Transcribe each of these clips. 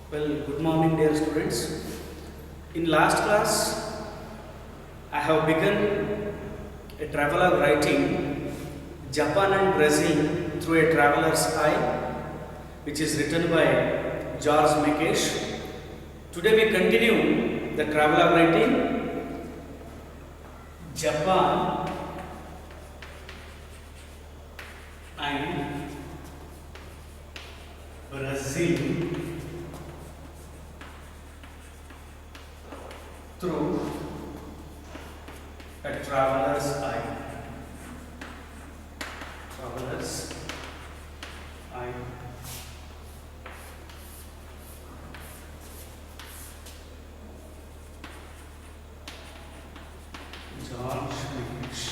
Well, good morning, dear students. In last class, I have begun a traveler writing Japan and Brazil through a traveler's eye, which is written by George Mikesh. Today we continue the traveler writing Japan and Brazil through a traveler's eye. Traveler's eye. George Mikesh.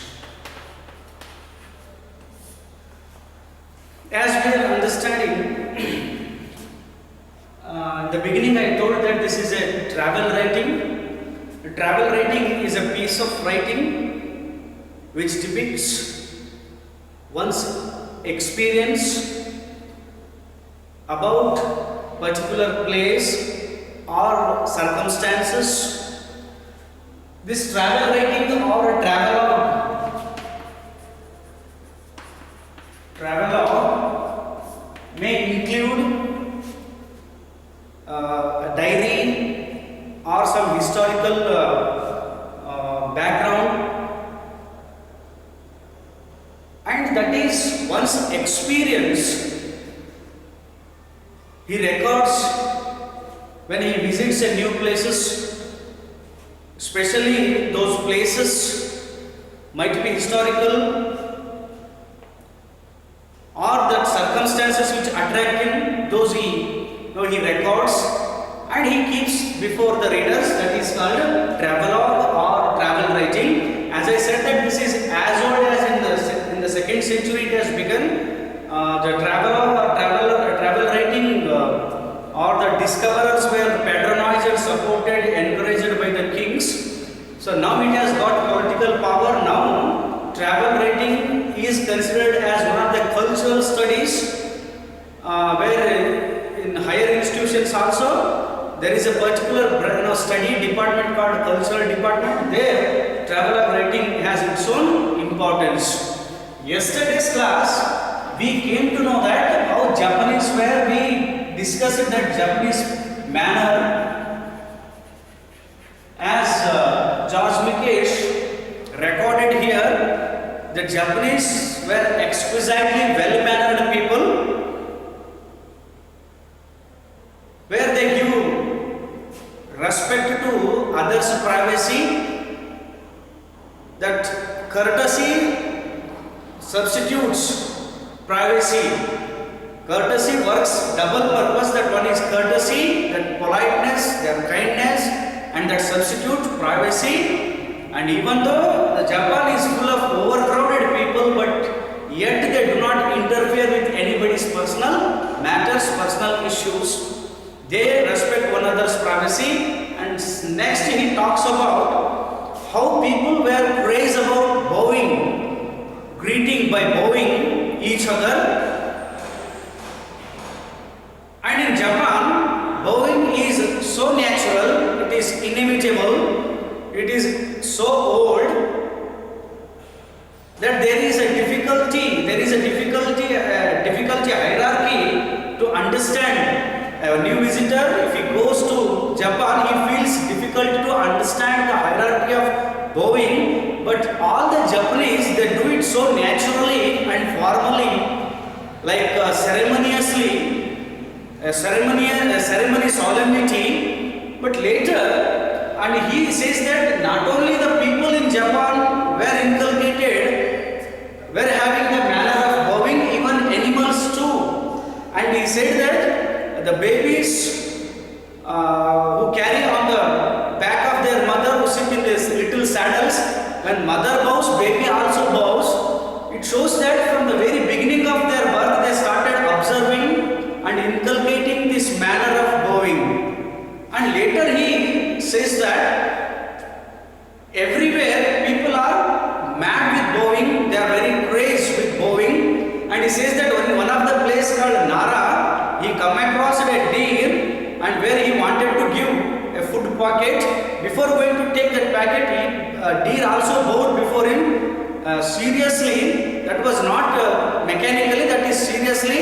As we are understanding, in the beginning I told that this is a travel writing. Travel writing is a piece of writing which depicts one's experience about particular place or circumstances. This travel writing or travelogue may include a diary or some historical background, and that is one's experience. He records when he visits a new places, especially those places might be historical or that circumstances which attract him, those he records and he keeps before the readers. That is called travelogue or travel writing. As I said that this is as old as in the 2nd century it has begun. The travelogue or travel writing or the discoverers were patronized and supported, encouraged by the kings. So now it has got political power. Now travel writing is considered as one of the cultural studies, where in higher institutions also there is a particular study department called cultural department. There traveler writing has its own importance. Yesterday's class we came to know that how Japanese were. We discussed that Japanese manner as George Mikesh recorded here. The Japanese were exquisitely well-mannered people, where they give respect to others' privacy. That courtesy substitutes privacy. Courtesy works double purpose. That one is courtesy, that politeness, their kindness, and that substitutes privacy. And even though the Japan is full of overcrowded people, but yet they do not interfere with anybody's personal matters, personal issues. They respect one another's privacy. And next he talks about how people were praised about bowing, greeting by bowing each other. And in Japan, bowing is so natural, it is inevitable. It is so old that there is a difficulty hierarchy to understand. A new visitor, if he goes to Japan, he feels difficult to understand the hierarchy of bowing. But all the Japanese, they do it so naturally and formally, like ceremoniously, a ceremony solemnity. But later, and he says that not only the people in Japan were inculcated, were having the manner of bowing, even animals too. And he said that the babies who carry on the back of their mother, who sit in these little saddles, when mother bows, baby also bows. It shows that from the very beginning of their birth, they started observing and inculcating this manner of bowing. And later he says that everywhere people are mad with bowing, they are very crazed with bowing. And he says that in one of the place called Nara, he come across a deer, and where he wanted to give a food packet. Before going to take that packet, deer also bowed before him seriously. That was not mechanically, that is seriously.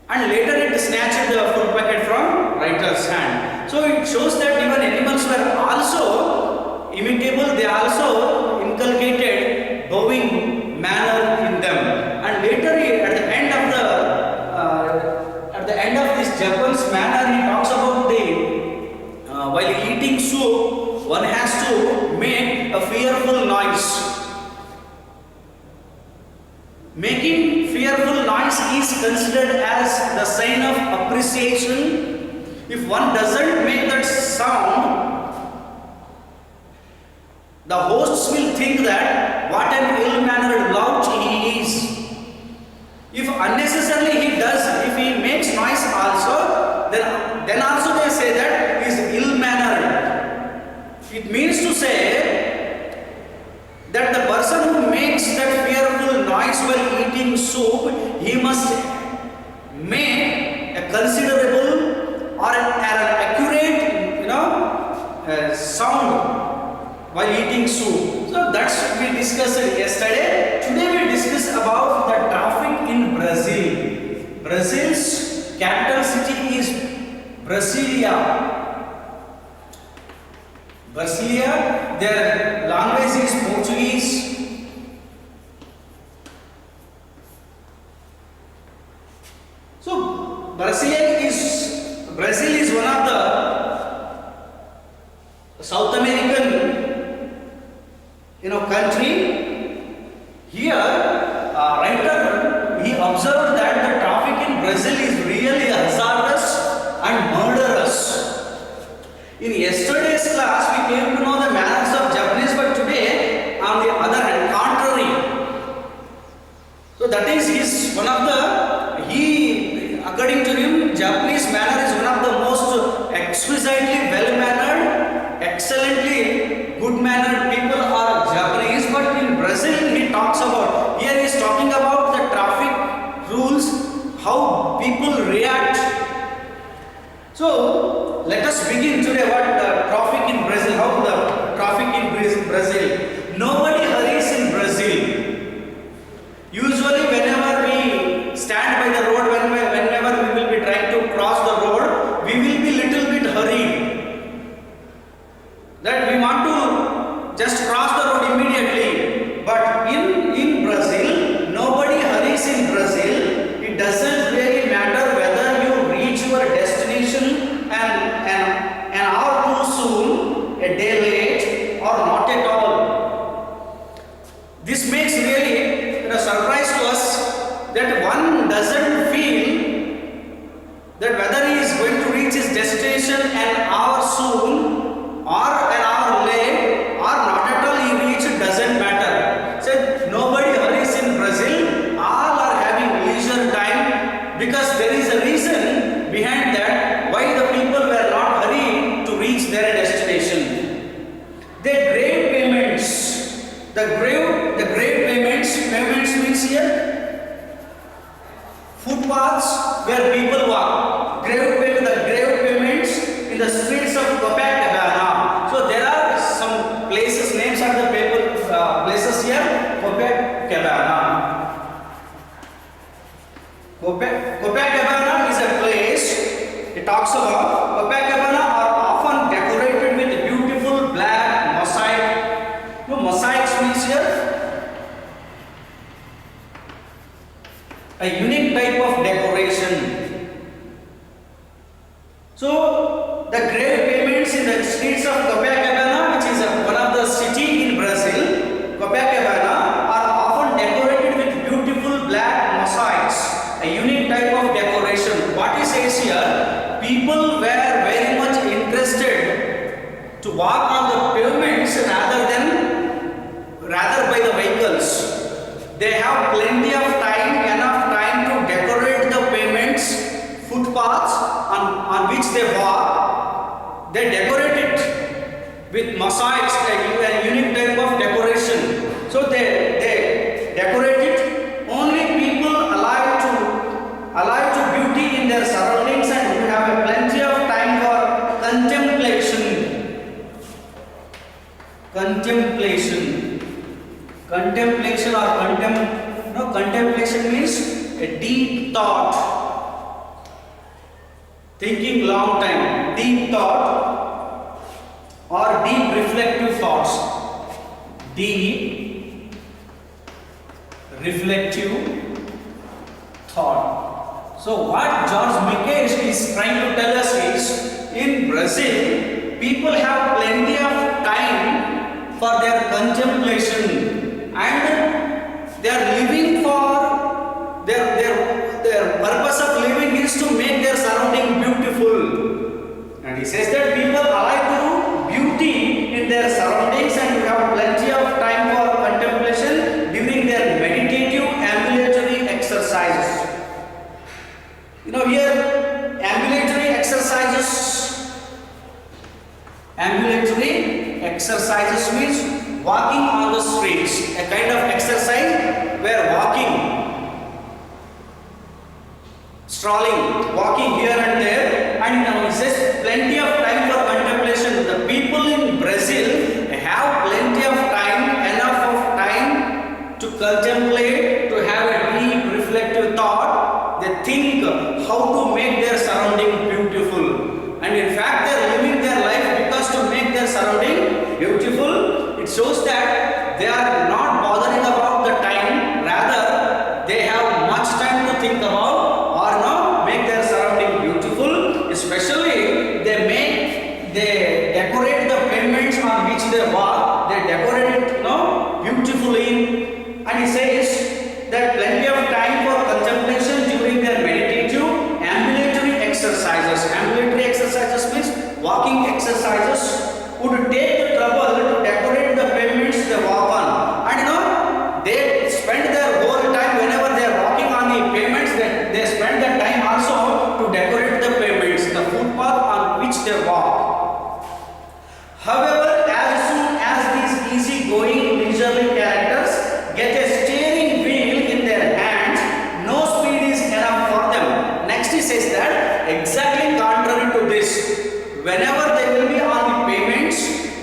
And later it snatched the food packet from writer's hand. So it shows that even animals were also imitable. They also inculcated bowing manner in them. And later at the end of this Japan's manner, he talks about while eating soup, one has to make a fearful noise. Making fearful noise is considered as the sign of appreciation. If one doesn't make that sound, the hosts will think that what an ill-mannered lout he is. If unnecessarily he does, if he makes noise also, then also they say that he is ill-mannered. It means to say that the person who makes that fearful noise while eating soup, he must make a considerable or an accurate, sound while eating soup. So that's what we discussed yesterday. Today we discuss about the traffic in Brazil. Brazil's capital city is Brasilia. Brasilia, their language is Portuguese. So Brazil is one of the South American country. Here writer he observed that the traffic in Brazil is really hazardous and murderous. In yesterday's class we came to know the manners of Japanese, but today on the other hand, contrary. So that is according to him, Japanese manner is one of the most exquisitely well-mannered, excellently good-mannered people are Japanese. But in Brazil he talks about the traffic rules, how people react. So let us begin today what the traffic in Brazil, how the traffic in Brazil. Nobody hurries in Brazil. Usually whenever we stand by the road, whenever we will be trying to cross the road, we will be little bit hurried. That we want to just cross the road immediately. But in Brazil, nobody hurries in Brazil. It doesn't really matter whether you reach your destination an hour too soon, a day late, or not at all. This makes really a surprise to us that one doesn't feel that whether he is going to reach his destination an hour soon or an hour late or not at all he reached, doesn't matter. So nobody hurries in Brazil. All are having leisure time, because there is a reason behind that why the people were not hurrying to reach their destination. They grave payments. The grave payments means here footpaths where people walk. The grave payments in the streets of Copacabana. So there are some places, names are the places here. Copacabana. Copacabana is a place. It talks about Copacabana are often decorated with beautiful black mosaic. Mosaics means here a unique type of decoration. So the grave payments in the streets of Copacabana, which is one of the city in Brazil, Copacabana, are often decorated with beautiful black mosaics, a unique type of decoration. What he says here, people were very much interested to walk on the pavements rather by the vehicles. They have plenty of time, enough time to decorate the pavements, footpaths on which they walk. They decorate it with mosaics, a unique type of decoration. So they decorate it. Only people alive to beauty in their surroundings and who have plenty of contemplation or contemplation means a deep thought, thinking long time, deep thought or deep reflective thoughts, deep reflective thought. So what George Michael is trying to tell us is, in Brazil, people have plenty of time for their contemplation, and they are living for their purpose of living is to make their surrounding beautiful. And he says that people alive to beauty in their surroundings and have plenty of time for contemplation during their meditative ambulatory exercises. You know, here ambulatory exercises means walking on the streets, a kind of exercise where walking, strolling, walking here and there, and now it says plenty of time for contemplation. The people in Brazil have plenty of time, enough of time to contemplate, to have a deep reflective thought. They think how to make their surrounding beautiful, and in fact they are living their life because to make their surrounding beautiful. It shows that they are not bothering about the time, rather they have much time to think about or no, make their surrounding beautiful. Especially they decorate the pavements on which they walk, they decorate it beautifully. And he says that plenty of time for contemplation during their meditative ambulatory exercises. Ambulatory exercises means walking exercises. Would take the trouble to decorate the pavements they walk on, and they spend their whole time whenever they are walking on the pavements. They spend the time also to decorate the pavements, the footpath on which they walk. However, as soon as these easy-going, leisurely characters get a steering wheel in their hands, no speed is enough for them. Next he says that exactly contrary to this, whenever they will be on the pavements,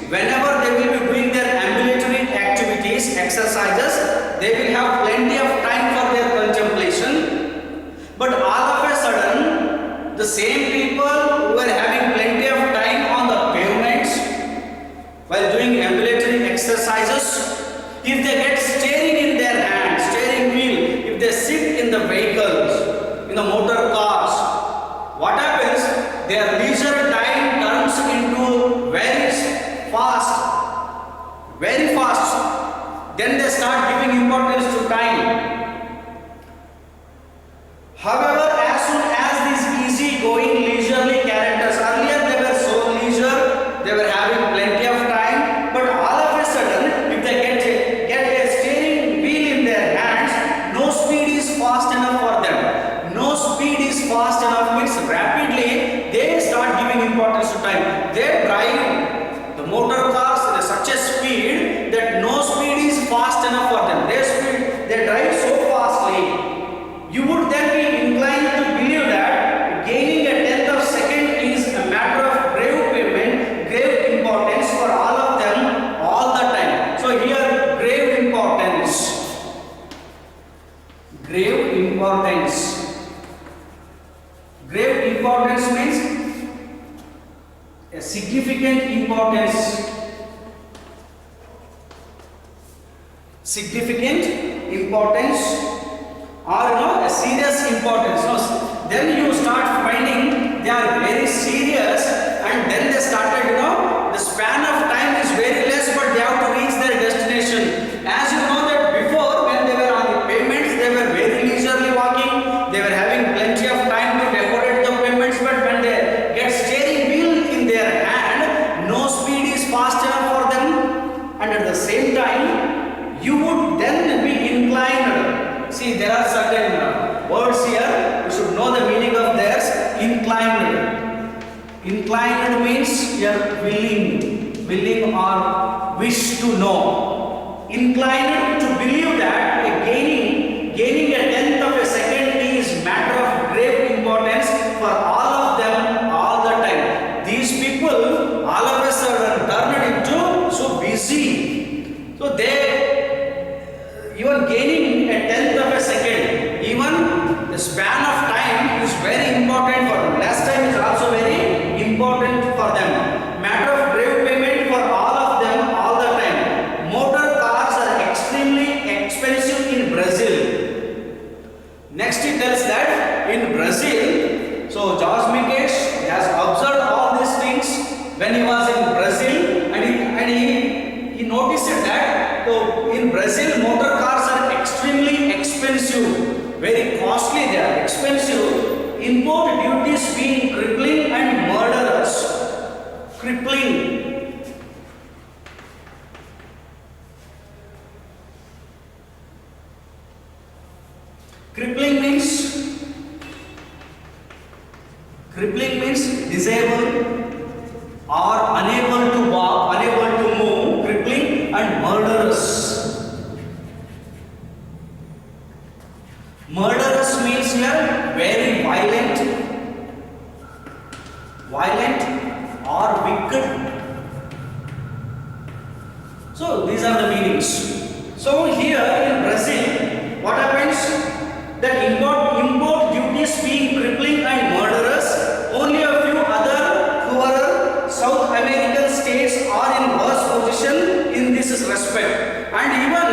whenever they will be doing their ambulatory activities, exercises, they will have plenty of time for their contemplation. But all of a sudden, the same people who are having plenty of time on the pavements while doing ambulatory exercises, if they get steering in their hands, steering wheel, if they sit in the vehicles, in the motor cars, what happens? Their leisure time turns into very fast. Then they start giving importance to time. However, as soon as these easy-going, leisurely characters, earlier they were so leisure, they were having plenty of time, but all of a sudden, if they get a steering wheel in their hands, no speed is fast enough for them. No speed is fast enough means rapidly they start giving importance to time. They drive the motor cars at such a speed that no speed is fast enough for them. They drive so fastly. You would then be inclined to believe that gaining a tenth of a second is a matter of grave importance for all of them all the time. So here, grave importance. Grave importance means a significant importance. Or a serious importance. Then you start finding they are very serious, and then they started, the span of time is very less, but they have to reach their destination. As you know that before, when they were on the pavements, they were very leisurely walking, they were having plenty of time to decorate the pavements, but when they get steering wheel in their hand, no speed is fast enough for them, and at the same time, you would then be inclined. See, there are certain words here, you should know the meaning of theirs. Inclined. Inclined means you are willing or wish to know. Inclined to believe that gaining a tenth of a second is matter of grave importance for all of them all the time. These people all of a sudden turned into so busy. So they the span of time is very important for them. Less time is also very important for them. Matter of grave payment for all of them all the time. Motor cars are extremely expensive in Brazil. Next he tells that in Brazil, so George Mikesh has observed all these things when he was in Brazil, and he noticed that so in Brazil motor cars are extremely expensive, very costly, they are expensive. Import duties being crippling and murderous. Crippling. Crippling means disabled or unable to walk, unable to move, crippling, and murderous. Murderous means here very violent or wicked. So these are the meanings. So here in Brazil, what happens? That import duties being crippling and murderous, only a few other poorer South American states are in worse position in this respect. And even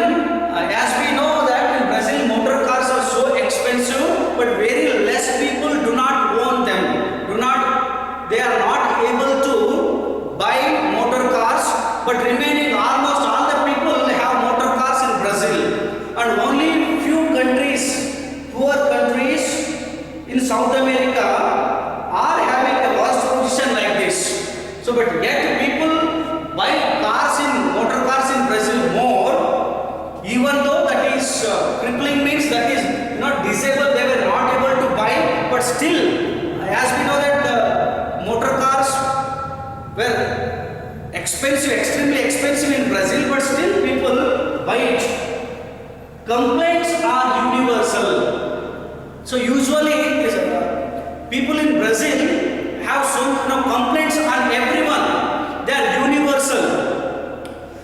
as we know that in Brazil motor cars are so expensive, but very less people do not own them. They are not able to buy motor cars, but remaining almost all the people have motor cars in Brazil. And only few countries, poor countries in South America are having a worse position like this. So but yet people buy motor cars in Brazil more, even though that is crippling means that is not disabled, they were not able to buy, but still as we know that the motor cars were expensive, extremely expensive in Brazil, but still people buy it. Complaints are universal. So usually people in Brazil have some complaints on everyone. They are universal.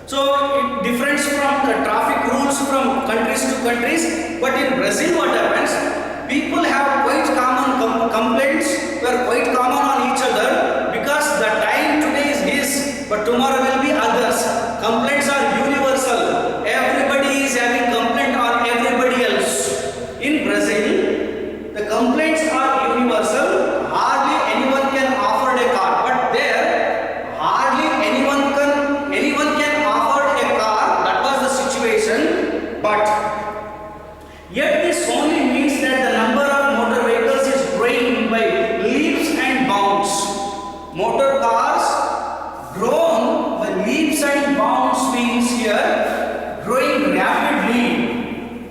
So it differs from the traffic rules from countries to countries. But in Brazil what happens? People have quite common complaints, were quite common on each other, because the time today is his, but tomorrow will be others. Complaints are universal. Everybody is having complaint on everybody else. In Brazil, the complaints are universal. Hardly anyone can afford a car, but there hardly anyone can afford a car. That was the situation. But yet this only means that the number of motor vehicles is growing by leaps and bounds. Motor cars grown by leaps and bounds means here growing rapidly.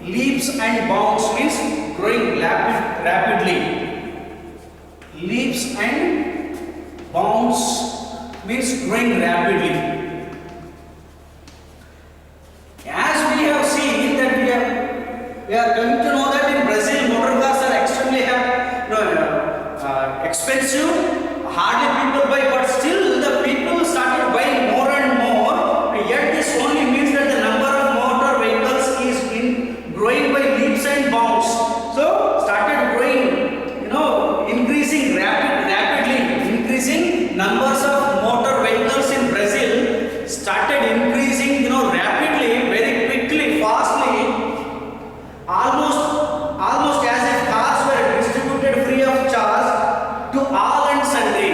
Leaps and bounds means growing rapidly. Leaps and bounds means growing rapidly. As we have seen that we are going to know that in Brazil motor cars are extremely expensive. Hardly people buy, but still the people started buying more and more. Yet this only means that the number of motor vehicles is growing by leaps and bounds. So started growing, increasing rapidly. Increasing numbers of motor vehicles in Brazil started increasing, rapidly, very quickly, fastly, almost as if cars were distributed free of charge to all and sundry.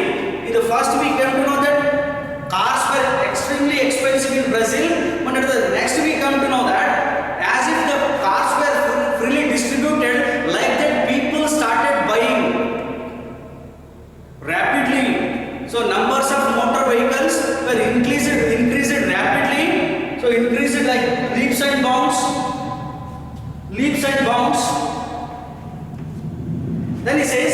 In the first we came to know that cars were extremely expensive in Brazil, but at the next we come to know that as if the cars were freely distributed, like that people started buying rapidly. So numbers of motor vehicles were increased rapidly. So increased like leaps and bounds. Then he says,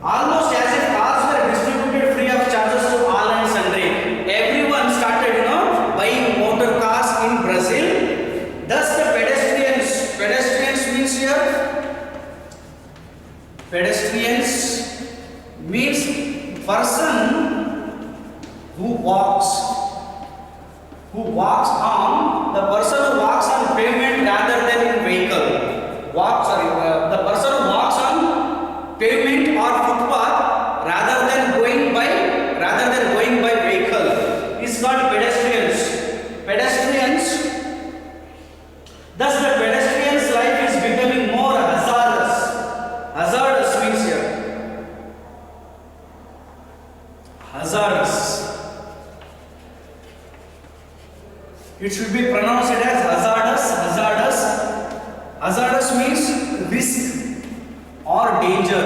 almost as if cars were distributed free of charges to all and sundry. Everyone started, buying motor cars in Brazil. Thus the pedestrians means here, pedestrians means person who walks on, the person who walks on pavement rather than in vehicle. The person It should be pronounced as hazardous. Hazardous. Hazardous means risk or danger.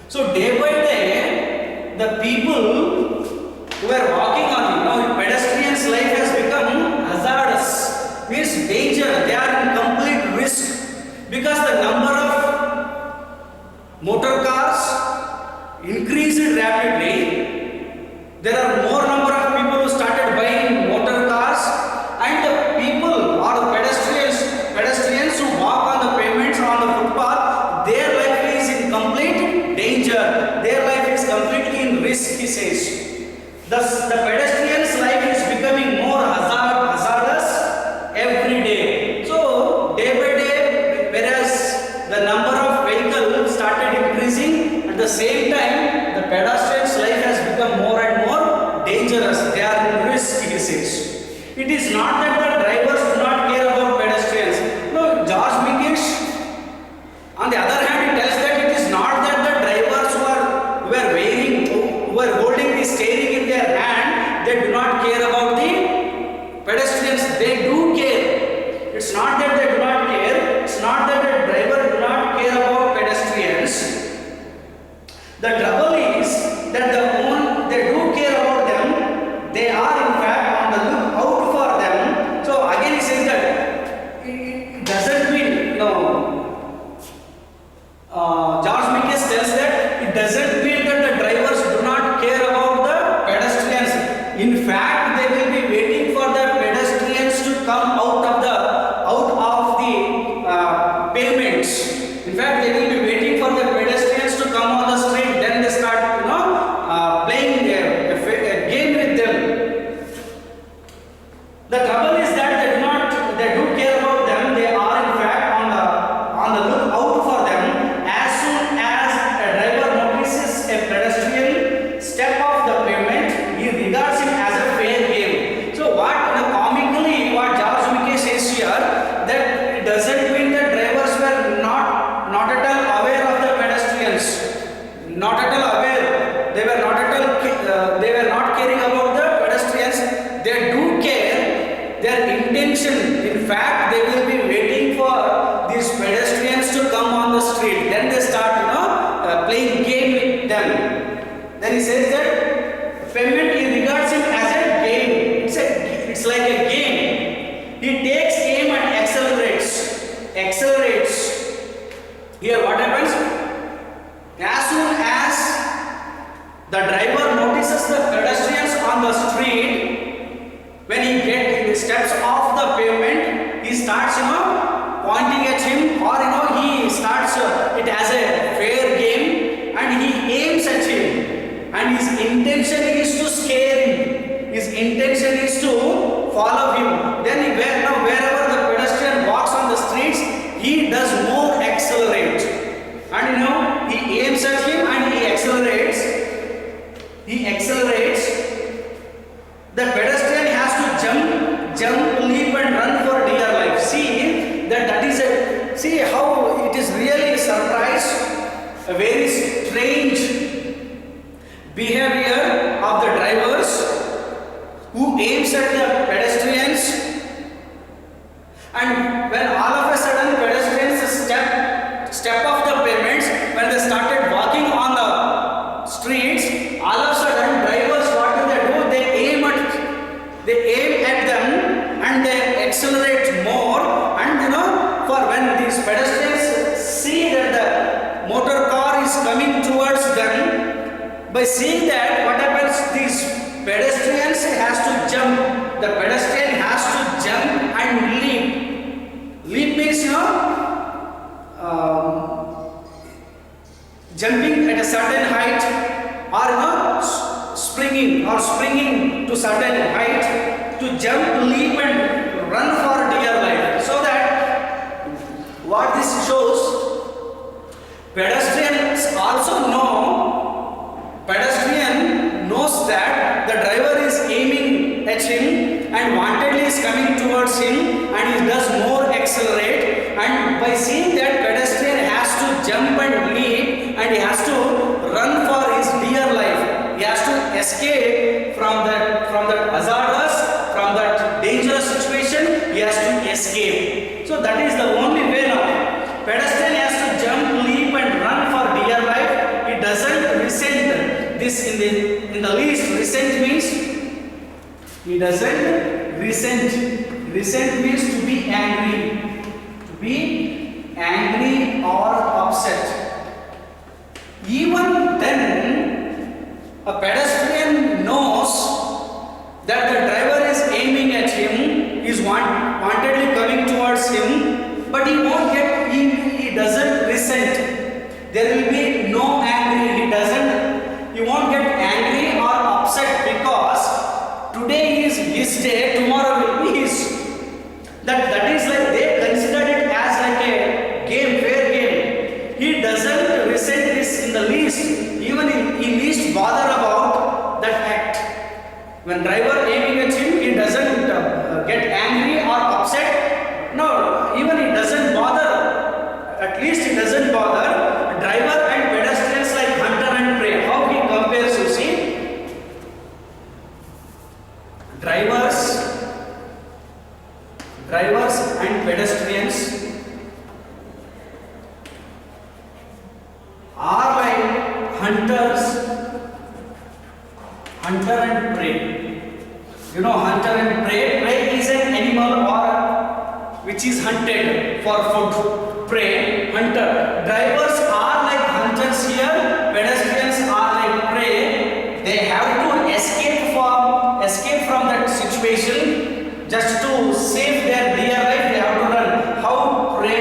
So day by day, the people who are walking on, pedestrians' life has become hazardous. Means danger. They are in complete risk because the number of motor cars increased rapidly. There are more number of people who started buying motor cars, and the people or the pedestrians who walk on the pavements on the footpath, their life is in complete danger. Their life is completely in risk, he says. Thus, the pedestrian's life is becoming more hazardous every day. So, day by day, whereas the number of vehicles started increasing, at the same time, the pedestrian's life has become more and more dangerous. They are in risk, he says. It is not that the drivers do not care about pedestrians. No, George Mikesh, on the other hand, he tells that it is not that the drivers who are holding the steering in their hand, they do not care about the pedestrians. They do care. It's not that they do not care. It's not that the driver do not care about pedestrians. The trouble is that they do care about them. They are in fact on the lookout for them. So again he says that it doesn't mean, George Mikesh tells that it doesn't mean that the drivers do not care about the pedestrians. In fact, they will be waiting for the pedestrians to come out of the pavements. In fact, they will be waiting for the pedestrians to come on the street. Then they start, playing a game with them. The trouble is that they do care about them. They are in fact on the lookout for them. As soon as a driver notices a pedestrian step off the pavement, he regards him as a fair game. So comically, what George Mikesh says here, that it doesn't mean that drivers were not at all aware of the pedestrians. Not at all aware. They were not at all. They were not caring about the pedestrians. They do care. Their intention, in fact, they will be waiting for these pedestrians to come on the street. Then they start, playing game with them. Then he says that payment, he regards him as a game. It's like a game. He takes aim and accelerates. Here, what happens? As soon as the driver notices the pedestrians on the street, when he steps off the pavement, he starts, pointing at him, or he starts it as a fair game, and he aims at him, and his intention is to scare him. His intention is to follow him. Then wherever the pedestrian walks on the streets, he does more accelerate, and he aims at him and he accelerates. The pedestrian has to jump, leap and run for dear life. See how it is really surprise, a very strange behavior of the drivers who aims at the pedestrians, and when all of a sudden pedestrians step off the pavements, when they started walking on the streets, all of a sudden drivers, what do? They aim at them and they accelerate more, and for when these pedestrians see that the motor car is coming towards them, by seeing that, what happens? These pedestrians has to jump. The pedestrian has to jump and leap. Leap means jumping at a certain height, or springing to certain height, to jump, leap and run for dear life. So that what this shows, pedestrian knows that the driver is aiming at him and wantedly is coming towards him, and he does more accelerate, and by seeing that, pedestrian has to jump and leap, and he has to run for his dear life. He has to escape from that hazardous, from that dangerous He doesn't resent. Resent means to be angry. To be angry or upset. Even then, a pedestrian knows that the driver is aiming at him, is wantedly coming towards him, but he won't get, he doesn't resent. There will be no angry, he won't get angry or upset because today is his day, tomorrow will be his. That is like they considered it as like a game, fair game. He doesn't resent this in the least, even he least bother about that act. When driver aiming at him, he doesn't get angry or upset. No, even he doesn't bother. At least he doesn't bother. Driver and pedestrians like hunter and prey. How he compares, you see? Drivers and pedestrians are like hunter and prey. You know, hunter and prey. Prey is an animal or which is hunted for food. Prey, hunter. Drivers are like hunters here. Pedestrians are like prey. They have to escape from that situation. Just to save their dear life, they have to run. How prey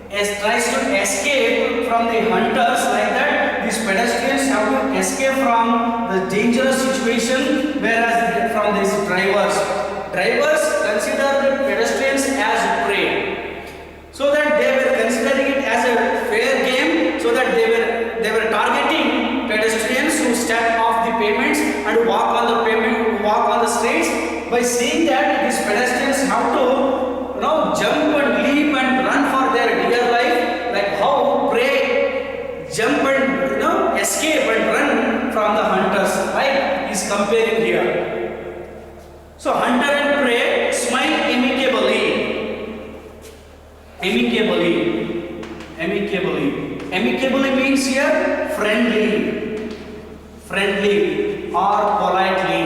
tries to escape from the hunters, like that these pedestrians have to escape from the dangerous situation, whereas from these drivers consider the pedestrians as prey, so that they were considering it as a fair game, so that they were targeting pedestrians who step off the pavements and walk on the streets. By seeing that these pedestrians have to jump and leap and run for their dear life, like how prey jump and escape and run from the hunters, right? He's comparing here. So hunter and prey smile amicably means here friendly or politely.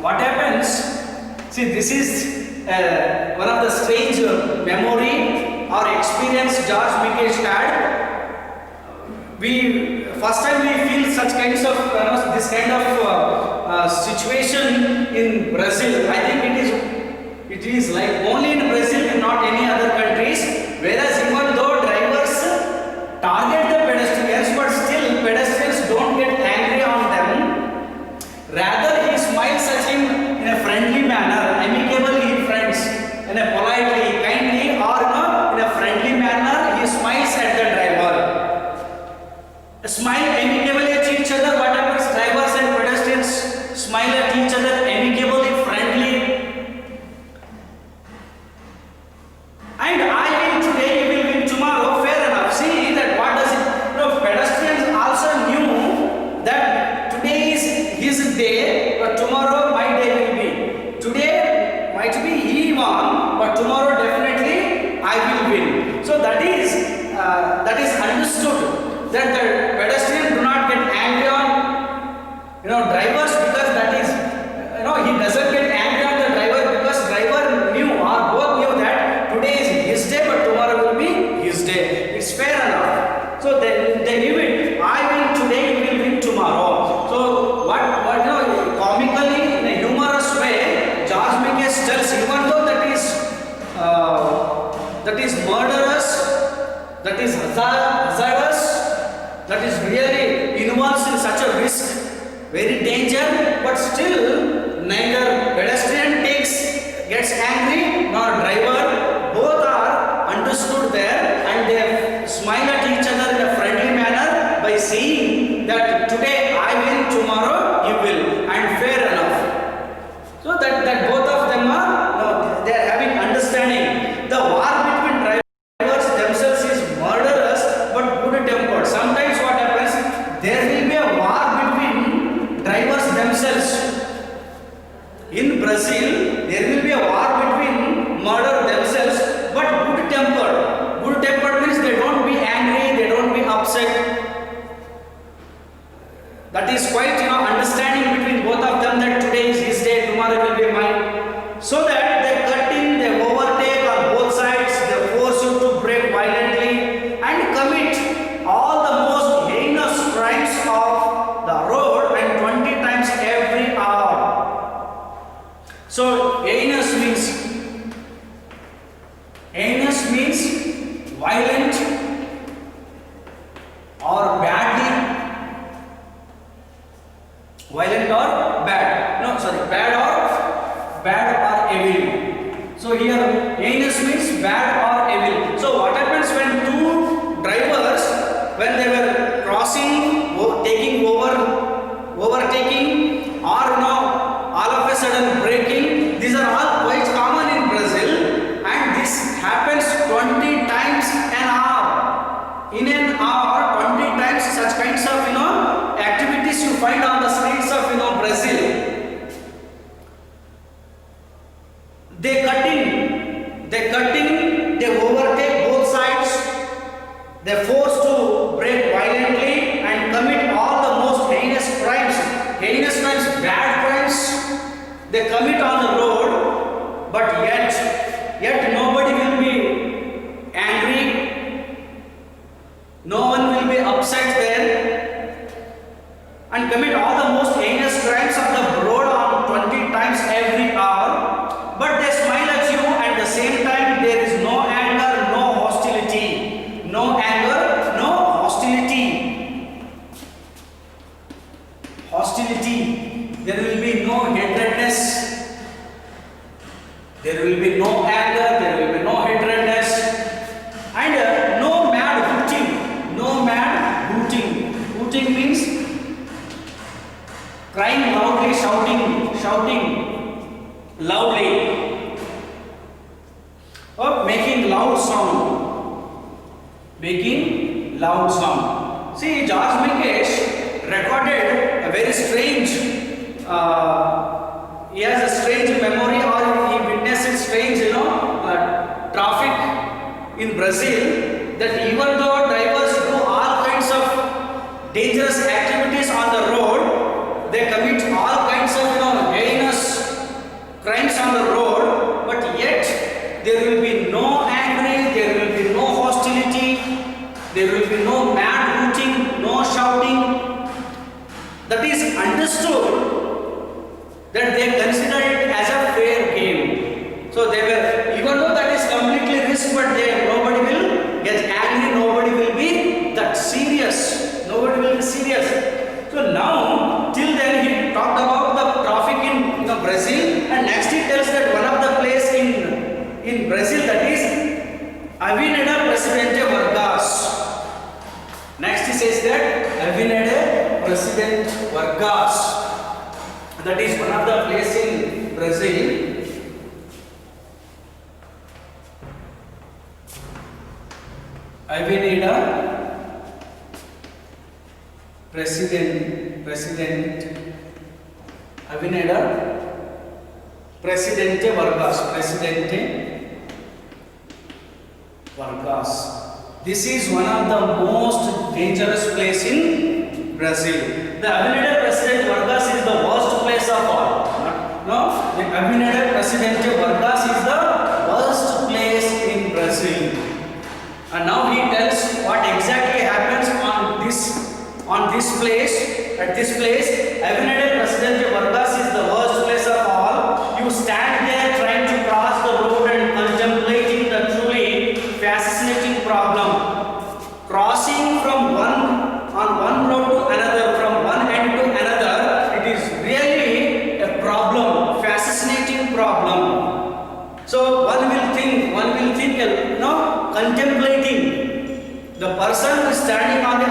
What happens? See, this is one of the strange memory or experience George Mikesh had. First time we feel such kinds of this kind of situation in Brazil. I think it is like only in Brazil and not any other countries. Whereas even though drivers target the pedestrians, but still pedestrians don't get angry on them. Rather, he smiles at him in a friendly manner, amicably friends, in a politely, kindly, or in a friendly manner. He smiles at the driver. Smile amicably at each other. What happens? Drivers and pedestrians smile at each other amicably, friendly. And I win today, you will win tomorrow. Fair enough. See that what does it? Pedestrians also knew that today is his day, but tomorrow my day will be. Today might be he won, but tomorrow definitely I will win. So that is understood, that the pedestrian do not get angry on drivers, because that is he doesn't get angry on the driver, because driver knew or both knew that today is his day but tomorrow will be his day. It's fair enough. So they knew it. I win today, you will win tomorrow. So what comically, in a humorous way, George Mikesh tells, even though that is murderous, that is hazardous, that is really involves in such a risk, very danger, but still neither pedestrian gets angry nor driver. Both are understood there, and they smile at each other in a friendly manner by saying that today I win, tomorrow you will, and fair enough. So that both of them are they are having understanding. The war between drivers themselves is murderous but good tempered. Sometimes what happens, there will be a war between drivers themselves. In Brazil, there will be a war between murder themselves, but good tempered. Good tempered means they don't be angry, they don't be upset. in an hour 20 times such kinds of activities you find on the streets of Brazil. They overtake both sides, they force to brake violently and commit all the most heinous crimes, bad crimes they commit on the road, but yet nobody will be angry, no one will be upset there, and commit all the most heinous crimes of the road on 20 times every hour, but they smile at you. At the same time, there is no anger, no hostility. No anger, no hostility. There will be no hatredness. There will be no anger, there will be no hatredness, and no mad hooting. Hooting means crying loudly, shouting loudly, or making loud sound. See, George Minkesh recorded a very strange, he has a strange memory, or he witnessed strange, traffic in Brazil, that even though drivers do all kinds of dangerous activities on the road, they commit all kinds of heinous crimes on the road, but yet there will be no angry, there will be no hostility, there will be no mad hooting, no shouting. That is understood, that they consider it as a fair game. So they were, even though that is completely risk, but nobody will get angry, nobody will be that serious. So now, till then he talked about the traffic in Brazil, and next he tells that one of the place in Brazil, that is Avenida Presidente Vargas. Next he says that Avenida President Vargas, that is one of the place in Brazil. Avenida Presidente Vargas. This is one of the most dangerous place in Brazil. The Avenida Presidente Vargas is the worst place of all. No, the Avenida Presidente Vargas is the worst place in Brazil. And now he tells what exactly happens on this place. At this place, Avenida Presidente Vargas is the worst place of all. You stand there trying to cross the road and contemplating the truly fascinating problem. Crossing from one road to another, from one end to another, it is really a problem, fascinating problem. So one will think, contemplating the person who is standing on the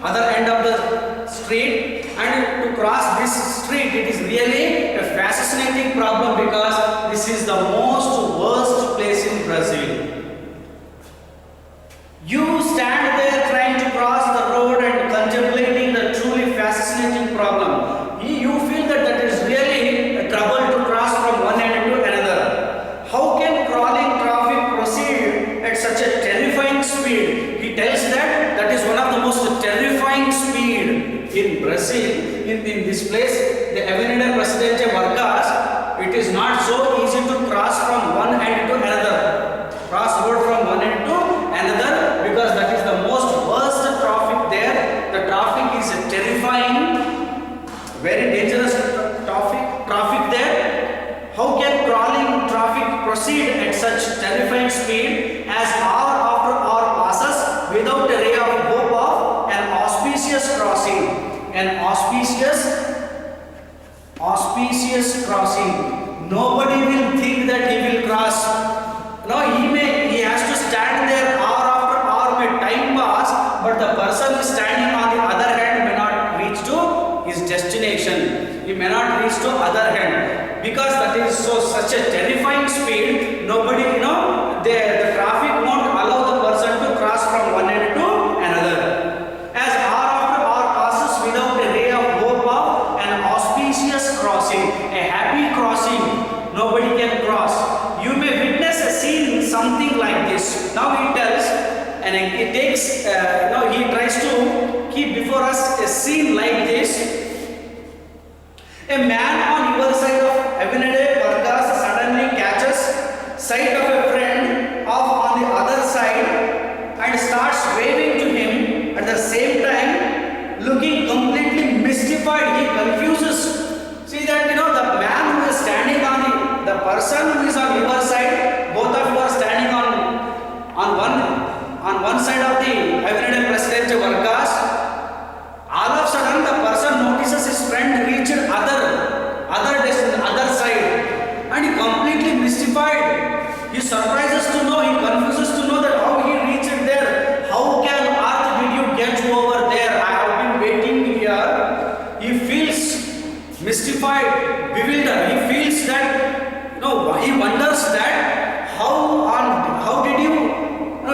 other end of the street, and to cross this street, it is really a fascinating problem, because this is the most worst place in Brazil. You stand there trying to cross the road and contemplating the truly fascinating problem. You feel that is really a trouble to cross from one end to another. How can crawling traffic proceed at such a terrifying speed? He tells that is one of the most terrifying speed in Brazil. In this place, the Avenida Presidente Vargas, it is not so easy to cross from one end to another. Cross road from one end to another, because that is the most worst traffic there. The traffic is terrifying, very dangerous traffic there. How can crawling traffic proceed at such terrifying speed as hour after hour passes without a ray of hope of an auspicious crossing? An auspicious crossing. Nobody will think that he will cross. No, he has to stand there hour after hour, may time pass, but the person standing on the other hand may not reach to his destination. He may not reach to other hand, because that is such a terrifying speed. Nobody, the traffic won't allow the person to cross from one end he tries to keep before us a scene like this. A man on your side of Avenue Vargas suddenly catches sight of a friend off on the other side and starts waving to him at the same time, looking completely mystified. He confuses. See that the man who is standing on the person who is on your side, both of you are standing on one side of the Avenue President Vargas. All of a sudden, the person notices his friend reached other side, and he completely mystified. He surprises to know, he confuses to know that how he reached there. How can earth did you get over there? I have been waiting here. He feels mystified, bewildered. He feels that he wonders that how did you?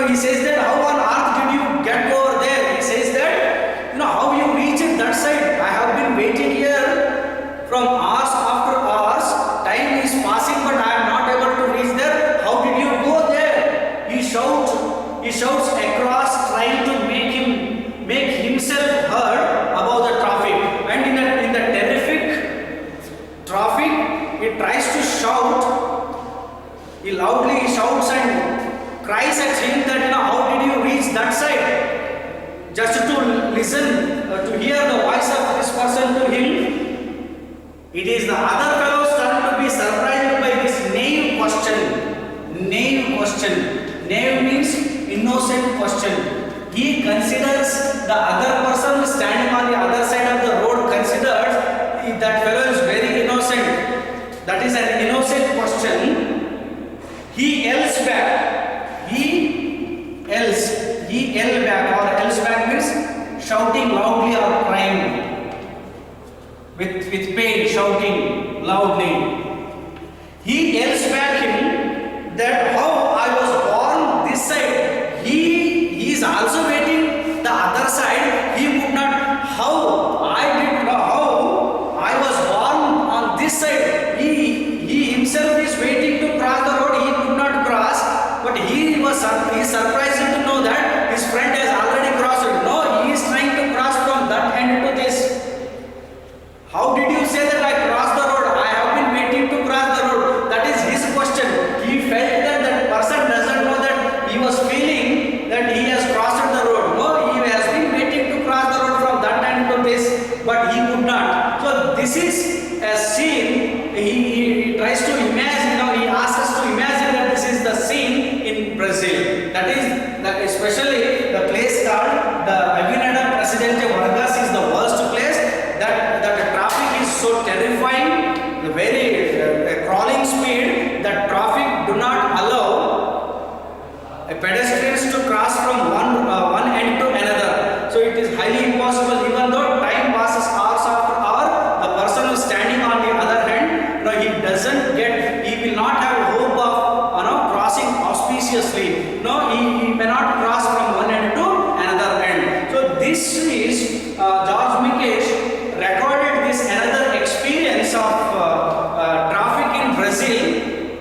He says that how on earth did you get over there? He says that how you reached that side. I have been waiting here from hours after hours. Time is passing, but I am not able to reach there. How did you go there? He shouts across, trying to make himself heard above the traffic. And in the terrific traffic, he tries to shout. He loudly shouts and cries at him that how did you reach that side? Just to listen, to hear the voice of this person to him. It is the other fellow's turn to be surprised by this naive question. Naive question. Naive means innocent question. He considers the other person standing on the other side of the road considers that fellow is very innocent. That is an innocent question. He yells back. He yells back, or else back means shouting loudly or crying. With pain, shouting loudly. He yells back him that how I was born this side. He is also waiting the other side. He would not how I was born on this side. He himself is waiting to cross the road. He could not cross, but he is surprised to know that his friend has already crossed it. No, he is trying to cross from that end to this. How did you say that I crossed the road? I have been waiting to cross the road. That is his question. He felt that person doesn't know that he was feeling that he has crossed the road. No, he has been waiting to cross the road from that end to this, but he could not. So this is a scene. He tries to imagine. He asks us to imagine that this is the scene in Brazil. That is especially the place called the Avenida Presidente Vargas is the worst place. That the traffic is so terrifying, the very crawling speed that traffic do not allow pedestrians to cross from one end to another. So it is highly impossible. Even though time passes hours after hour, the person who is standing on the other hand, he will not have hope of crossing auspiciously. He may not cross from one end to another end. So this is George Mikesh recorded this another experience of traffic in Brazil,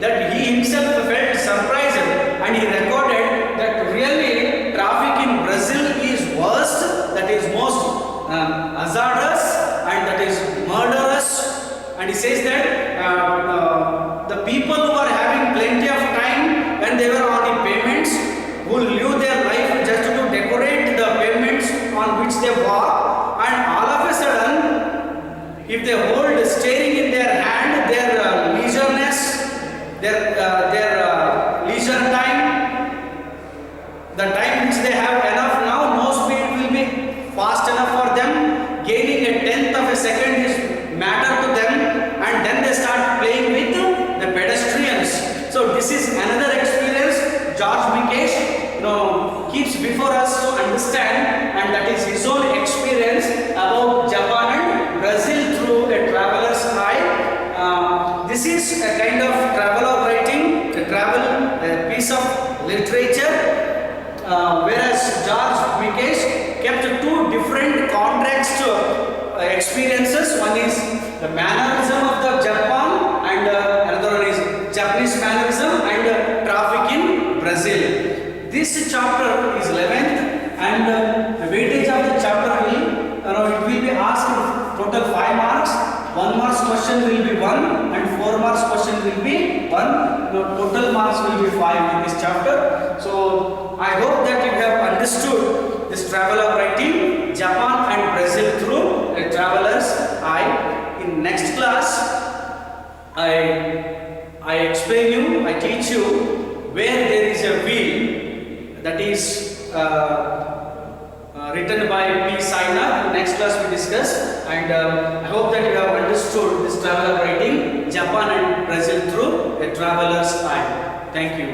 that he himself felt surprised, and he recorded that really traffic in Brazil is worst, that is most hazardous, and that is murderous. And he says that the people who are having plenty of time when they were on the pavements, who live their life just to decorate the pavements on which they walk, and all of a sudden, if they hold steering in their hand, their leisureness, their leisure time, the time which they have enough now, no speed will be fast enough for them. Gaining a tenth of a second is matter to them, and then they start playing with the pedestrians. So this is another experience George Mikesh keeps before us to understand, and that is his own experience about Japan and Brazil through a traveler's eye. This is a kind of traveler writing, a piece of literature, whereas George Mikesh kept two different context experiences. One is the mannerism of the Japan, and another one is Japanese mannerism and traffic in Brazil. This chapter is 11th, and question will be 1 and 4 marks question will be 1. Total marks will be 5 in this chapter. So I hope that you have understood this traveler writing Japan and Brazil through a traveler's eye. In next class I explain you, I teach you where there is a wheel, that is written by P. Saina. Next class we discuss, and I hope that you have understood this traveler writing Japan and Brazil through a traveler's eye. Thank you.